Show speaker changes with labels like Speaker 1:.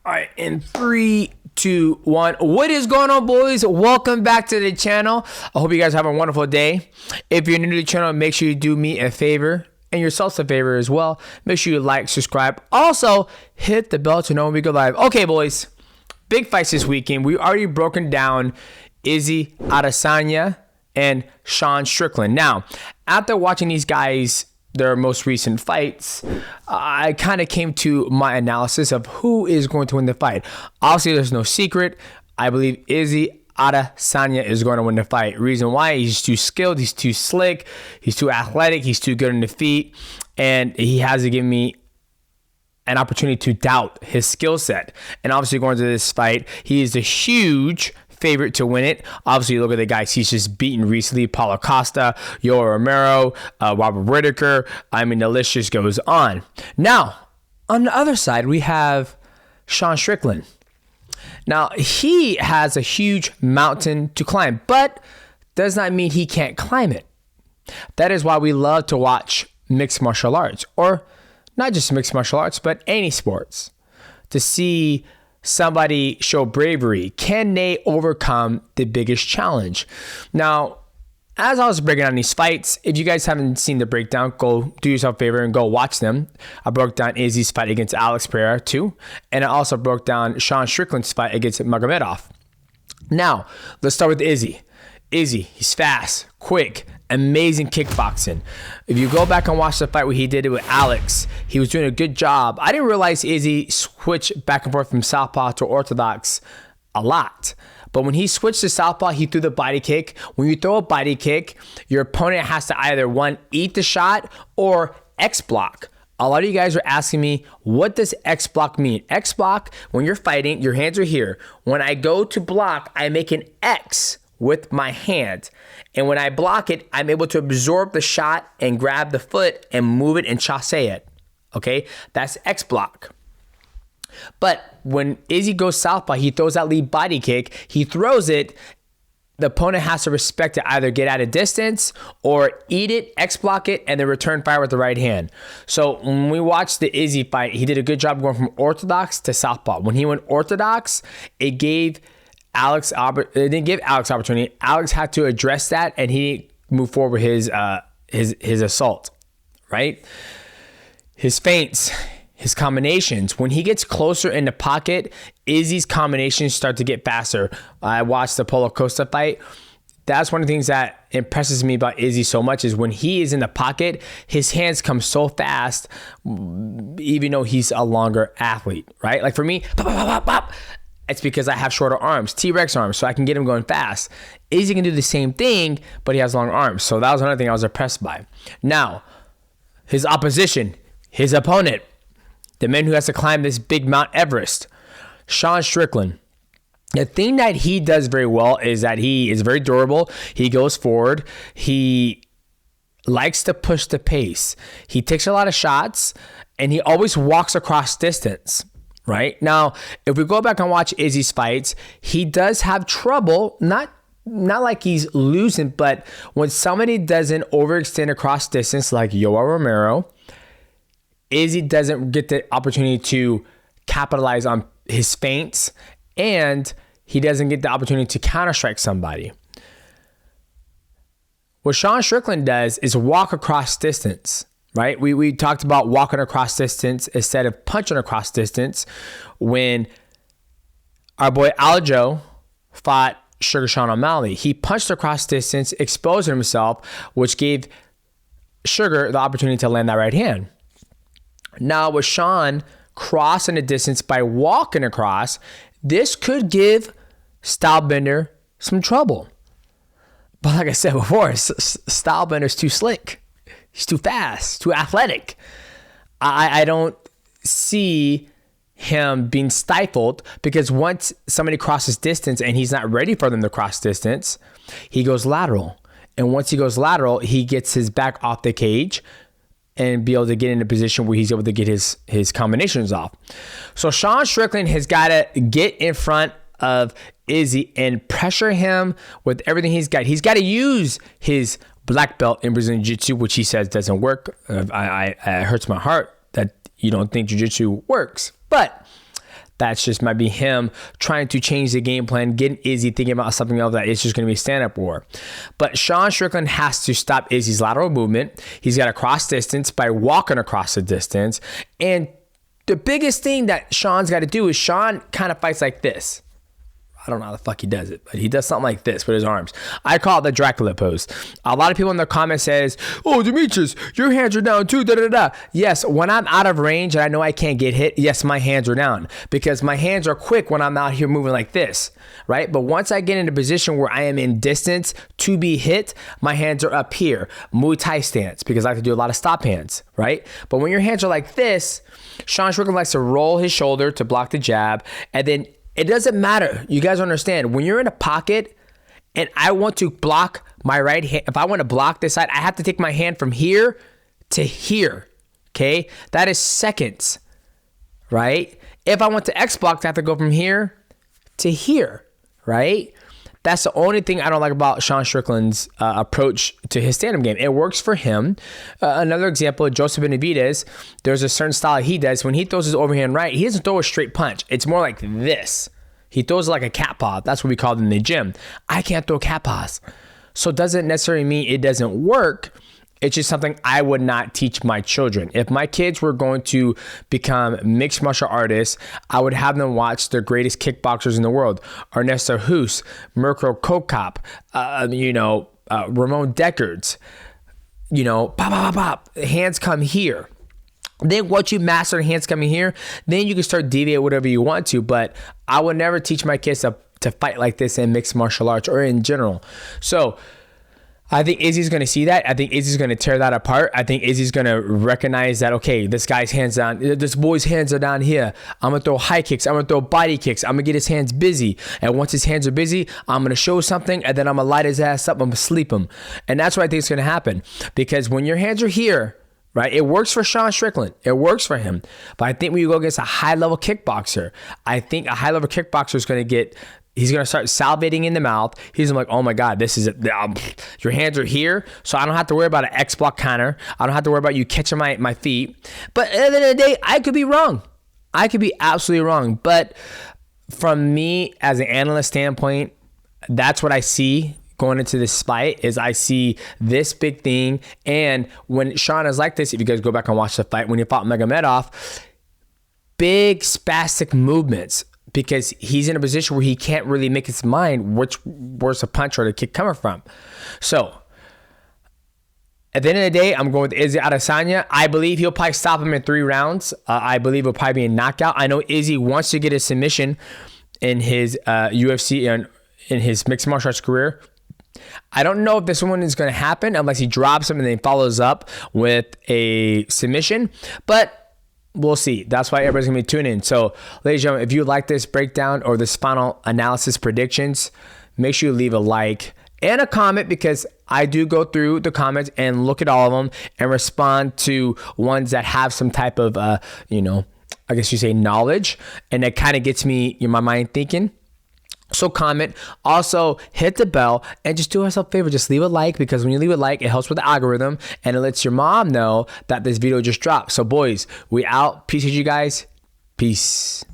Speaker 1: All right, in 3, 2, 1. What is going on, boys? Welcome back to the channel. I hope you guys have a wonderful day. If you're new to the channel, make sure you do me a favor and yourselves a favor as well. Make sure you like, subscribe. Also, hit the bell to know when we go live. Okay, boys. Big fights this weekend. We already broken down Israel Adesanya and Sean Strickland. Now, after watching these guys, their most recent fights, I kind of came to my analysis of who is going to win the fight. Obviously, there's no secret. I believe Israel Adesanya is going to win the fight. Reason why? He's too skilled. He's too slick. He's too athletic. He's too good on the feet. And he hasn't given me an opportunity to doubt his skill set. And obviously, going to this fight, he is a huge favorite to win it. Obviously, look at the guys he's just beaten recently: Paulo Costa, Yoel Romero, Robert Whittaker. I mean, the list just goes on. Now, on the other side, we have Sean Strickland. Now, he has a huge mountain to climb, but does not mean he can't climb it. That is why we love to watch mixed martial arts, or not just mixed martial arts, but any sports, to see somebody show bravery. Can they overcome the biggest challenge? Now, as I was breaking down these fights, if you guys haven't seen the breakdown, go do yourself a favor and go watch them. I broke down Izzy's fight against Alex Pereira too, and I also broke down Sean Strickland's fight against Magomedov. Now, let's start with Izzy. Izzy, he's fast, quick, amazing kickboxing. If you go back and watch the fight where he did it with Alex, he was doing a good job. I didn't realize Izzy switched back and forth from southpaw to orthodox a lot. But when he switched to southpaw, he threw the body kick. When you throw a body kick, your opponent has to either, one, eat the shot or X block. A lot of you guys are asking me, what does X block mean? X block, when you're fighting, your hands are here. When I go to block, I make an X with my hand. And when I block it, I'm able to absorb the shot and grab the foot and move it and chasse it. Okay? That's X block. But when Izzy goes southpaw, he throws that lead body kick. He throws it. The opponent has to respect it, either get out of distance or eat it, X block it, and then return fire with the right hand. So when we watched the Izzy fight, he did a good job going from orthodox to southpaw. When he went orthodox, it didn't give Alex opportunity. Alex had to address that, and he moved forward with his assault, right? His feints, his combinations. When he gets closer in the pocket, Izzy's combinations start to get faster. I watched the Paulo Costa fight. That's one of the things that impresses me about Izzy so much, is when he is in the pocket, his hands come so fast, even though he's a longer athlete, right? Like for me, pop, pop, pop, pop. It's because I have shorter arms, T-Rex arms, so I can get him going fast. Izzy can do the same thing, but he has long arms. So that was another thing I was impressed by. Now, his opposition, his opponent, the man who has to climb this big Mount Everest, Sean Strickland. The thing that he does very well is that he is very durable. He goes forward. He likes to push the pace. He takes a lot of shots, and he always walks across distance. Right? Now, if we go back and watch Izzy's fights, he does have trouble, not like he's losing, but when somebody doesn't overextend across distance like Yoel Romero, Izzy doesn't get the opportunity to capitalize on his feints, and he doesn't get the opportunity to counter-strike somebody. What Sean Strickland does is walk across distance. Right? We talked about walking across distance instead of punching across distance when our boy Aljo fought Sugar Sean O'Malley. He punched across distance, exposed himself, which gave Sugar the opportunity to land that right hand. Now with Sean crossing the distance by walking across, this could give Stylebender some trouble. But like I said before, Stylebender's too slick. He's too fast, too athletic. I don't see him being stifled, because once somebody crosses distance and he's not ready for them to cross distance, he goes lateral. And once he goes lateral, he gets his back off the cage and be able to get in a position where he's able to get his combinations off. So Sean Strickland has got to get in front of Izzy and pressure him with everything he's got. He's got to use his black belt in Brazilian Jiu-Jitsu, which he says doesn't work. It hurts my heart that you don't think Jiu-Jitsu works. But That's just might be him trying to change the game plan, getting Izzy thinking about something else that it's just going to be a stand-up war. But Sean Strickland has to stop Izzy's lateral movement. He's got to cross distance by walking across the distance. And the biggest thing that Sean's got to do is Sean kind of fights like this. I don't know how the fuck he does it, but he does something like this with his arms. I call it the Dracula pose. A lot of people in the comments says, oh, Demetrious, your hands are down too, da-da-da. Yes, when I'm out of range and I know I can't get hit, yes, my hands are down because my hands are quick when I'm out here moving like this, right? But once I get in a position where I am in distance to be hit, my hands are up here, Muay Thai stance, because I like to do a lot of stop hands, right? But when your hands are like this, Sean Strickland likes to roll his shoulder to block the jab, and then it doesn't matter. You guys understand. When you're in a pocket and I want to block my right hand, if I want to block this side, I have to take my hand from here to here, okay? That is seconds, right? If I want to X block, I have to go from here to here, right? That's the only thing I don't like about Sean Strickland's approach to his stand-up game. It works for him. Another example, Joseph Benavidez, there's a certain style he does. When he throws his overhand right, he doesn't throw a straight punch. It's more like this. He throws it like a cat paw. That's what we call it in the gym. I can't throw cat paws. So it doesn't necessarily mean it doesn't work. It's just something I would not teach my children. If my kids were going to become mixed martial artists, I would have them watch the greatest kickboxers in the world. Ernesto Hus, Mirko Kokop, Ramon Deckards, pop, pop, pop, pop. Hands come here. Then once you master hands coming here, then you can start deviate whatever you want to. But I would never teach my kids to fight like this in mixed martial arts or in general. So I think Izzy's going to see that. I think Izzy's going to tear that apart. I think Izzy's going to recognize that, okay, this guy's hands down. This boy's hands are down here. I'm going to throw high kicks. I'm going to throw body kicks. I'm going to get his hands busy. And once his hands are busy, I'm going to show something, and then I'm going to light his ass up. I'm going to sleep him. And that's what I think is going to happen. Because when your hands are here, right, it works for Sean Strickland. It works for him. But I think when you go against a high-level kickboxer, I think a high-level kickboxer is going to get... He's going to start salivating in the mouth. He's like, oh my God, this is it. Your hands are here. So I don't have to worry about an X block counter. I don't have to worry about you catching my feet. But at the end of the day, I could be wrong. I could be absolutely wrong. But from me as an analyst standpoint, that's what I see going into this fight is I see this big thing. And when Sean is like this, if you guys go back and watch the fight, when he fought Magomedov, big spastic movements, because he's in a position where he can't really make his mind where's the punch or the kick coming from. So at the end of the day, I'm going with Izzy Adesanya. I believe he'll probably stop him in 3 rounds. I believe it'll probably be a knockout. I know Izzy wants to get a submission in his UFC and in his mixed martial arts career. I don't know if this one is going to happen unless he drops him and then follows up with a submission, but we'll see. That's why everybody's going to be tuning in. So, ladies and gentlemen, if you like this breakdown or this final analysis predictions, make sure you leave a like and a comment because I do go through the comments and look at all of them and respond to ones that have some type of, I guess you say knowledge. And that kind of gets me in my mind thinking. So comment, also hit the bell, and just do us a favor, just leave a like, because when you leave a like, it helps with the algorithm, and it lets your mom know that this video just dropped. So boys, we out. Peace to you guys. Peace.